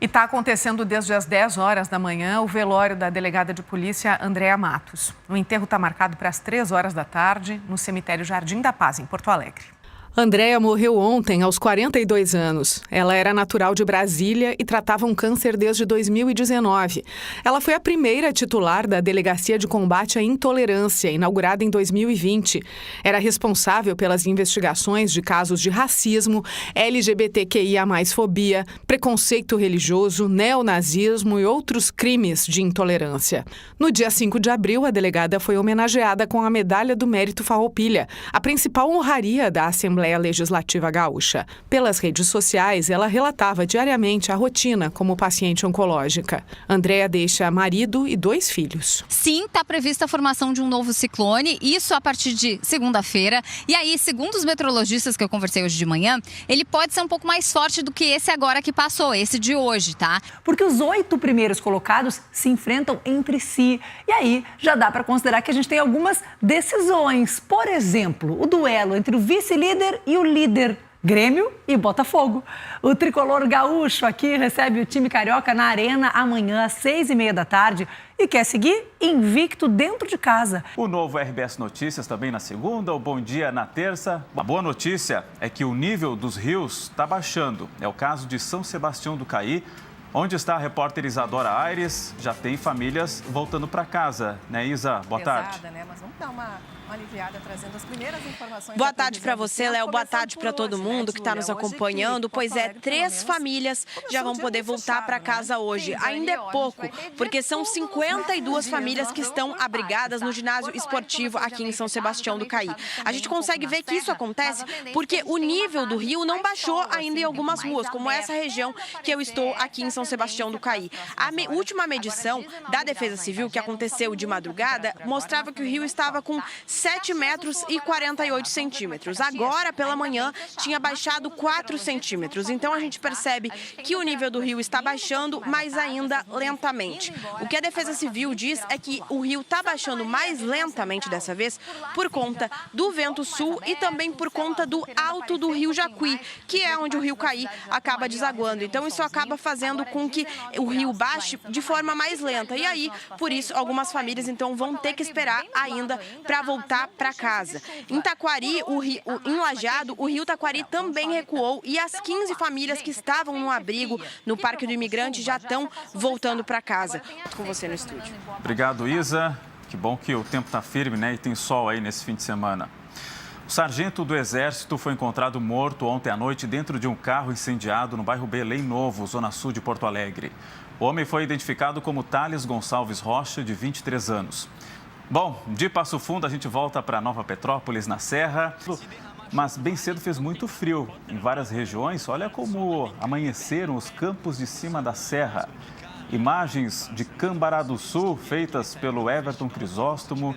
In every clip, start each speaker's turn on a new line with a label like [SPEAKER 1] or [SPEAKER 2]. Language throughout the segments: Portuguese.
[SPEAKER 1] está acontecendo desde as 10 horas da manhã o velório da delegada de polícia Andréa Matos. O enterro está marcado para as 3 horas da tarde no cemitério Jardim da Paz, em Porto Alegre. Andréa morreu ontem, aos 42 anos. Ela era natural de Brasília e tratava um câncer desde 2019. Ela foi a primeira titular da Delegacia de Combate à Intolerância, inaugurada em 2020. Era responsável pelas investigações de casos de racismo, LGBTQIA+fobia, preconceito religioso, neonazismo e outros crimes de intolerância. No dia 5 de abril, a delegada foi homenageada com a Medalha do Mérito Farroupilha, a principal honraria da Assembleia Legislativa Gaúcha. Pelas redes sociais, ela relatava diariamente a rotina como paciente oncológica. Andréa deixa marido e 2 filhos.
[SPEAKER 2] Sim, está prevista a formação de um novo ciclone, isso a partir de segunda-feira. E aí, segundo os meteorologistas que eu conversei hoje de manhã, ele pode ser um pouco mais forte do que esse agora que passou, esse de hoje, tá?
[SPEAKER 3] Porque os 8 primeiros colocados se enfrentam entre si. E aí, já dá para considerar que a gente tem algumas decisões. Por exemplo, o duelo entre o vice-líder e o líder, Grêmio e Botafogo. O tricolor gaúcho aqui recebe o time carioca na Arena amanhã às 6h30 da tarde e quer seguir invicto dentro de casa.
[SPEAKER 4] O novo RBS Notícias também na segunda, o Bom Dia na terça. A boa notícia é que o nível dos rios está baixando. É o caso de São Sebastião do Caí, onde está a repórter Isadora Aires. Já tem famílias voltando para casa, né, Isa? Boa tarde.
[SPEAKER 5] Né? Mas vamos dar uma aliviada trazendo as primeiras informações.
[SPEAKER 6] Boa tarde para você, Léo. Boa tarde para todo mundo que está nos acompanhando. Pois é, 3 famílias já vão poder voltar para casa hoje. Ainda é pouco, porque são 52 famílias que estão abrigadas no ginásio esportivo aqui em São Sebastião do Caí. A gente consegue ver que isso acontece porque o nível do rio não baixou ainda em algumas ruas, como essa região que eu estou aqui em São Sebastião do Caí. A última medição da Defesa Civil, que aconteceu de madrugada, mostrava que o rio estava com 7 metros e 48 centímetros. Agora, pela manhã, tinha baixado 4 centímetros. Então, a gente percebe que o nível do rio está baixando, mas ainda lentamente. O que a Defesa Civil diz é que o rio está baixando mais lentamente dessa vez por conta do vento sul e também por conta do alto do rio Jacuí, que é onde o rio Caí acaba desaguando. Então, isso acaba fazendo com que o rio baixe de forma mais lenta. E aí, por isso, algumas famílias, então, vão ter que esperar ainda para voltar para casa. Em Taquari, em Lajeado, o rio Taquari também recuou e as 15 famílias que estavam no abrigo no Parque do Imigrante já estão voltando para casa. Com você no estúdio.
[SPEAKER 4] Obrigado, Isa. Que bom que o tempo está firme, né? E tem sol aí nesse fim de semana. O sargento do Exército foi encontrado morto ontem à noite dentro de um carro incendiado no bairro Belém Novo, zona sul de Porto Alegre. O homem foi identificado como Thales Gonçalves Rocha, de 23 anos. Bom, de Passo Fundo a gente volta para Nova Petrópolis, na Serra, mas bem cedo fez muito frio em várias regiões. Olha como amanheceram os campos de cima da serra. Imagens de Cambará do Sul, feitas pelo Everton Crisóstomo,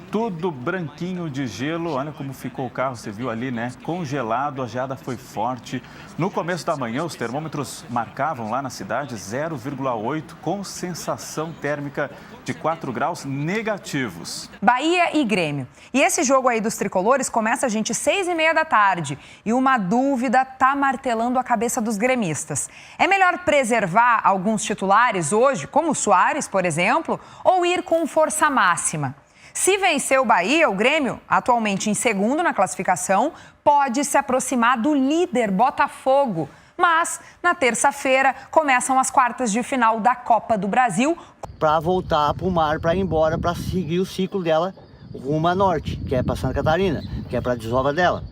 [SPEAKER 4] tudo branquinho de gelo. Olha como ficou o carro, você viu ali, né? Congelado, a geada foi forte. No começo da manhã, os termômetros marcavam lá na cidade 0,8, com sensação térmica de 4 graus negativos.
[SPEAKER 7] Bahia e Grêmio. E esse jogo aí dos tricolores começa, gente, 6h30 da tarde. E uma dúvida tá martelando a cabeça dos gremistas. É melhor preservar alguns titulares hoje, como o Soares, por exemplo, ou ir com força máxima? Se vencer o Bahia, o Grêmio, atualmente em segundo na classificação, pode se aproximar do líder Botafogo. Mas, na terça-feira, começam as quartas de final da Copa do Brasil.
[SPEAKER 8] Para voltar para o mar, para ir embora, para seguir o ciclo dela rumo a norte, que é para Santa Catarina, que é para a desova dela.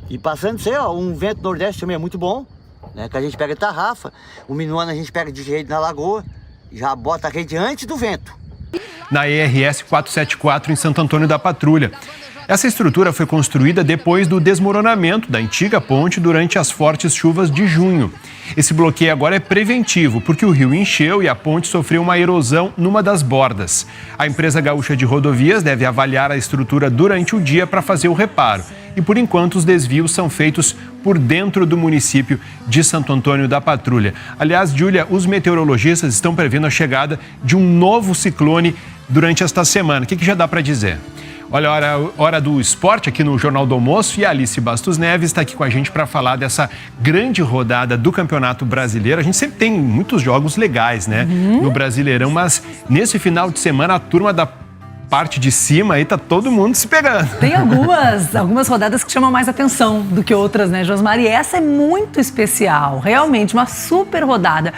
[SPEAKER 8] E passando isso aí, ó, um vento nordeste também é muito bom, né? Que a gente pega tarrafa, o minuano a gente pega de rede na lagoa, já bota a rede antes do vento.
[SPEAKER 9] Na ERS 474 em Santo Antônio da Patrulha. Essa estrutura foi construída depois do desmoronamento da antiga ponte durante as fortes chuvas de junho. Esse bloqueio agora é preventivo, porque o rio encheu e a ponte sofreu uma erosão numa das bordas. A empresa gaúcha de rodovias deve avaliar a estrutura durante o dia para fazer o reparo. E, por enquanto, os desvios são feitos por dentro do município de Santo Antônio da Patrulha. Aliás, Júlia, os meteorologistas estão prevendo a chegada de um novo ciclone durante esta semana. O que já dá para dizer? Olha, hora do esporte aqui no Jornal do Almoço, e a Alice Bastos Neves está aqui com a gente para falar dessa grande rodada do Campeonato Brasileiro. A gente sempre tem muitos jogos legais, né, no Brasileirão, mas nesse final de semana a turma da parte de cima aí tá todo mundo se pegando.
[SPEAKER 3] Tem algumas rodadas que chamam mais atenção do que outras, né, Josmar? E essa é muito especial, realmente, uma super rodada.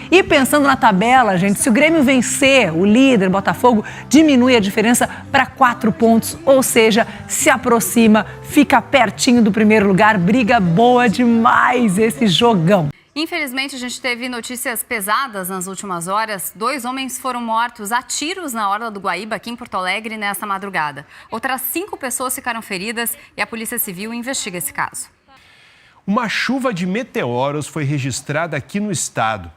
[SPEAKER 3] E pensando na tabela, gente, se o Grêmio vencer o líder, Botafogo, diminui a diferença para 4 pontos, ou seja, se aproxima, fica pertinho do primeiro lugar, briga boa demais esse jogão.
[SPEAKER 2] Infelizmente, a gente teve notícias pesadas nas últimas horas. 2 homens foram mortos a tiros na Orla do Guaíba, aqui em Porto Alegre, nesta madrugada. Outras 5 pessoas ficaram feridas e a Polícia Civil investiga esse caso.
[SPEAKER 9] Uma chuva de meteoros foi registrada aqui no estado.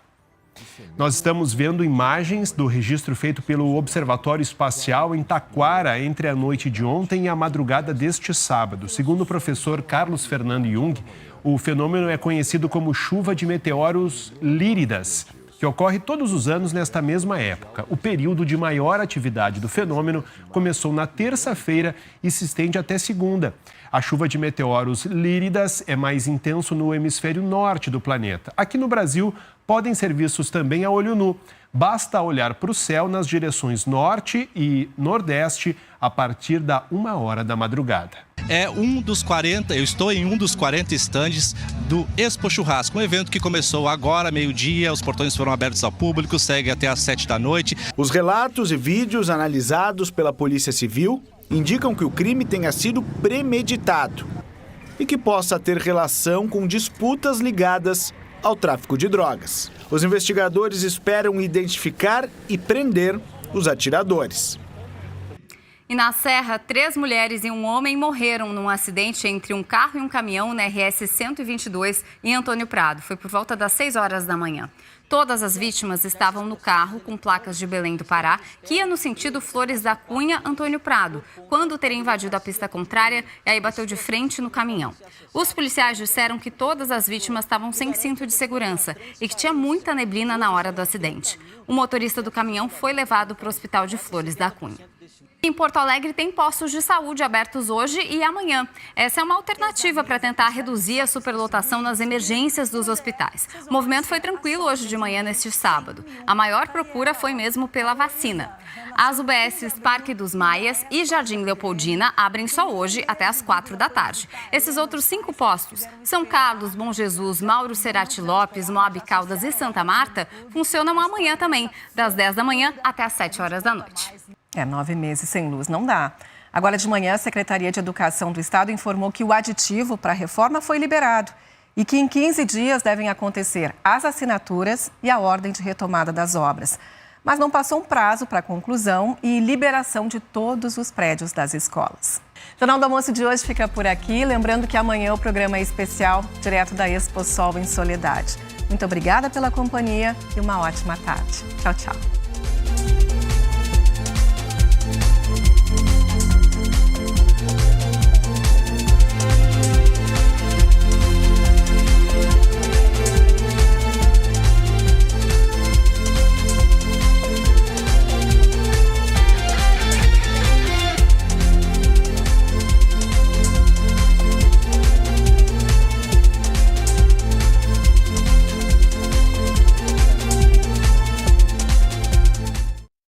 [SPEAKER 9] Nós estamos vendo imagens do registro feito pelo Observatório Espacial em Taquara entre a noite de ontem e a madrugada deste sábado. Segundo o professor Carlos Fernando Jung, o fenômeno é conhecido como chuva de meteoros líridas, que ocorre todos os anos nesta mesma época. O período de maior atividade do fenômeno começou na terça-feira e se estende até segunda. A chuva de meteoros líridas é mais intenso no hemisfério norte do planeta. Aqui no Brasil, podem ser vistos também a olho nu. Basta olhar para o céu nas direções norte e nordeste a partir da 1h da madrugada.
[SPEAKER 10] Eu estou em um dos 40 estandes do Expo Churrasco, um evento que começou agora, meio-dia, os portões foram abertos ao público, segue até às 7 da noite.
[SPEAKER 11] Os relatos e vídeos analisados pela Polícia Civil indicam que o crime tenha sido premeditado e que possa ter relação com disputas ligadas ao tráfico de drogas. Os investigadores esperam identificar e prender os atiradores.
[SPEAKER 2] E na Serra, 3 mulheres e um homem morreram num acidente entre um carro e um caminhão na RS 122 em Antônio Prado. Foi por volta das 6 horas da manhã. Todas as vítimas estavam no carro com placas de Belém do Pará, que ia no sentido Flores da Cunha, Antônio Prado, quando teria invadido a pista contrária e aí bateu de frente no caminhão. Os policiais disseram que todas as vítimas estavam sem cinto de segurança e que tinha muita neblina na hora do acidente. O motorista do caminhão foi levado para o hospital de Flores da Cunha. Em Porto Alegre tem postos de saúde abertos hoje e amanhã. Essa é uma alternativa para tentar reduzir a superlotação nas emergências dos hospitais. O movimento foi tranquilo hoje de manhã neste sábado. A maior procura foi mesmo pela vacina. As UBSs Parque dos Maias e Jardim Leopoldina abrem só hoje até às 4 da tarde. Esses outros 5 postos, São Carlos, Bom Jesus, Mauro Cerati Lopes, Moab Caldas e Santa Marta, funcionam amanhã também, das 10 da manhã até às 7 horas da noite.
[SPEAKER 5] 9 meses sem luz não dá. Agora de manhã, a Secretaria de Educação do Estado informou que o aditivo para a reforma foi liberado e que em 15 dias devem acontecer as assinaturas e a ordem de retomada das obras. Mas não passou um prazo para a conclusão e liberação de todos os prédios das escolas. O Jornal do Almoço de hoje fica por aqui. Lembrando que amanhã o programa é especial, direto da Expo Sol em Soledade. Muito obrigada pela companhia e uma ótima tarde. Tchau, tchau.